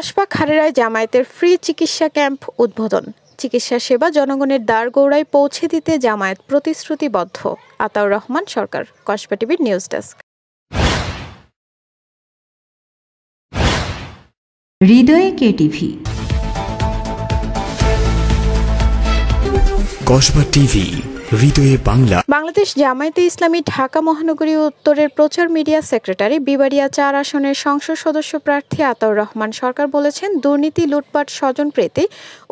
কসবা খারেরায় জামায়াতের ফ্রি চিকিৎসা ক্যাম্প উদ্বোধন। চিকিৎসা সেবা জনগণের দ্বারগোড়ায় পৌঁছে দিতে জামায়াত প্রতিশ্রুতিবদ্ধ। আতাউর রহমান সরকার, কসবা টিভির নিউজ ডেস্ক। হৃদয়ে কেটিভি, কসবা টিভি, হৃদয়ে বাংলা। বাংলাদেশ জামায়াতে ইসলামী ঢাকা মহানগরী উত্তরের প্রচার মিডিয়া সেক্রেটারি বিবাড়িয়া ৪ আসনের সংসদ সদস্য প্রার্থী আতাউর রহমান সরকার বলেছেন, দুর্নীতি, লুটপাট, স্বজনপ্রীতি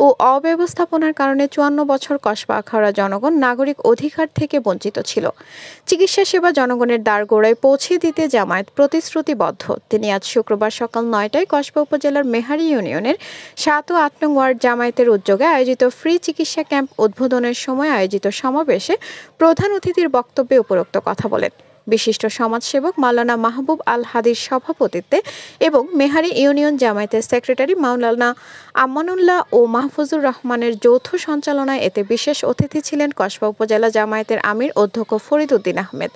ও অব্যবস্থাপনার কারণে ৫৪ বছর কসবা আখাউড়া জনগণ নাগরিক অধিকার থেকে বঞ্চিত ছিল। চিকিৎসা সেবা জনগণের দ্বারগোড়ায় পৌঁছে দিতে জামায়াত প্রতিশ্রুতিবদ্ধ। তিনি আজ শুক্রবার সকাল ৯টায় কসবা উপজেলার মেহারি ইউনিয়নের ৭ ও ৮ নং ওয়ার্ড জামায়াতের উদ্যোগে আয়োজিত ফ্রি চিকিৎসা ক্যাম্প উদ্বোধনের সময় আয়োজিত সমাবেশে প্রধান অতিথির বক্তব্যে উপরোক্ত কথা বলেন। বিশিষ্ট সমাজসেবক মাওলানা মাহবুব আল হাদির সভাপতিত্বে এবং মেহারি ইউনিয়ন জামায়াতের সেক্রেটারি মাওলানা আমানুল্লাহ ও মাহফুজুর রহমানের যৌথ সঞ্চালনায় এতে বিশেষ অতিথি ছিলেন কসবা উপজেলা জামায়াতের আমির অধ্যক্ষ ফরিদ উদ্দিন আহমেদ,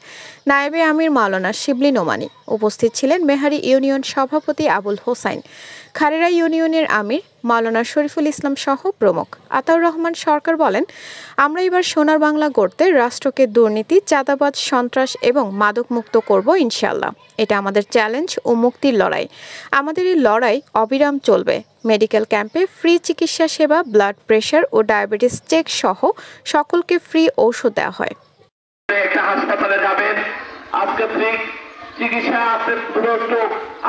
নায়েবে আমির মাওলানা শিবলি নোমানী। উপস্থিত ছিলেন মেহারি ইউনিয়ন সভাপতি আবুল হোসাইন, খারেরা ইউনিয়নের আমির মাওলানা শরীফুল ইসলাম সহ প্রমুখ। আতাউর রহমান সরকার বলেন, আমরা এবার সোনার বাংলা গড়তে রাষ্ট্রকে দুর্নীতি, চাঁদাবাজ, সন্ত্রাস এবং মাদক মুক্ত করব ইনশাআল্লাহ। এটা আমাদের চ্যালেঞ্জ ও মুক্তির লড়াই। আমাদের এই লড়াই অবিরাম চলবে। মেডিকেল ক্যাম্পে ফ্রি চিকিৎসা সেবা, ব্লাড প্রেশার ও ডায়াবেটিস চেক সহ সকলকে ফ্রি ঔষধ দেওয়া হয়। একটা হাসপাতালে যাবেন, আজকে ফ্রি চিকিৎসা আছে,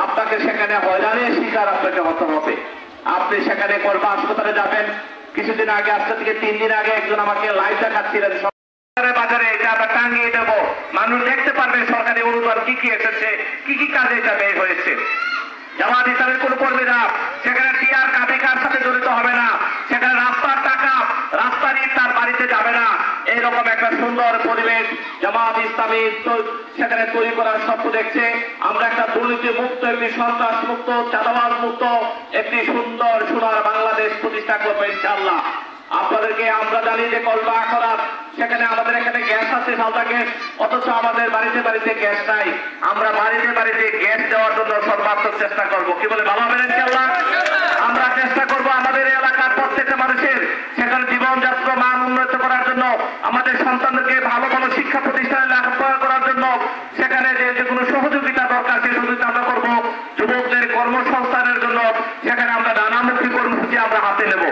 আপনাকে সেখানে হয়রানির শিকার আপনাকে হতে হবে। আপনি সেখানে করবা হাসপাতালে যাবেন। কিছুদিন আগে, আজকে থেকে ৩ দিন আগে একজন আমাকে লাইভ দেখাচ্ছিলেন, বাজারে এটা আমরা টাঙ্গিয়ে দেব, মানুষ দেখতে পারবে সরকারি অনুদান কি কি এসেছে, কি কি কাজে এটা ব্যয় হয়েছে। জামায়াত ইসলামের কোন কর্মীরা সেখানে টিআর কার সাথে জড়িত হবে না, সেখানে রাস্তার টাকা রাস্তার ইট তার বাড়িতে যাবে না। এইরকম একটা সুন্দর পরিবেশ জামায়াত ইসলামী সেখানে তৈরি করার স্বপ্ন দেখছে। আমরা একটা দুর্নীতি মুক্ত, একটি সন্ত্রাস মুক্ত, চাঁদাবাজ মুক্ত একটি সুন্দর সোনার বাংলাদেশ প্রতিষ্ঠা করবো ইনশাআল্লাহ। আপনাদেরকে আমরা জানি যে কসবা আখাউড়া সেখানে আমাদের এখানে গ্যাস আছে, সালদা গ্যাস, অথচ আমাদের বাড়িতে বাড়িতে গ্যাস নাই। আমরা বাড়িতে বাড়িতে গ্যাস দেওয়ার জন্য সর্বাত্মক চেষ্টা করব। কি বলে ভালো হবে ইনশাআল্লাহ? আমরা চেষ্টা করব আমাদের এলাকার প্রত্যেকটা মানুষের সেখানে জীবনযাত্রার মান উন্নত করার জন্য, আমাদের সন্তানদেরকে ভালো ভালো শিক্ষা প্রতিষ্ঠানে লেখাপড়া করার জন্য সেখানে যে কোনো সহযোগিতা দরকার সেই সহযোগিতা আমরা করবো। যুবকদের কর্মসংস্থানের জন্য সেখানে আমরা নানামুখী কর্মসূচি আমরা হাতে নেব।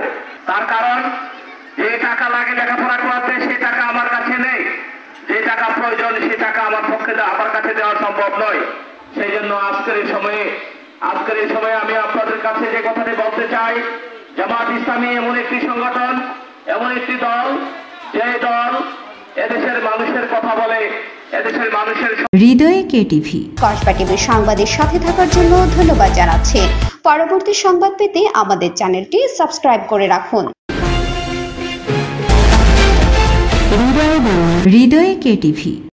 তার কারণ, যে টাকা লাগে লেখাপড়া করাতে সেই টাকা আমার কাছে নেই, যে টাকা প্রয়োজন সেই টাকা আমার পক্ষে আমার কাছে দেওয়া সম্ভব নয়। সেই জন্য আজকের এই সময়ে আমি আপনাদের কাছে যে কথাটি বলতে চাই, জামায়াত ইসলামী এমন একটি সংগঠন, এমন একটি দল, যে দল এদেশের মানুষের কথা বলে, এদেশের মানুষের। হৃদয়ে কেটিভি, কসবা টিভির সংবাদের সাথে থাকার জন্য ধন্যবাদ জানাচ্ছি। পরবর্তী সংবাদ পেতে আমাদের চ্যানেলটি সাবস্ক্রাইব করে রাখুন। হৃদয়ে কেটিভি।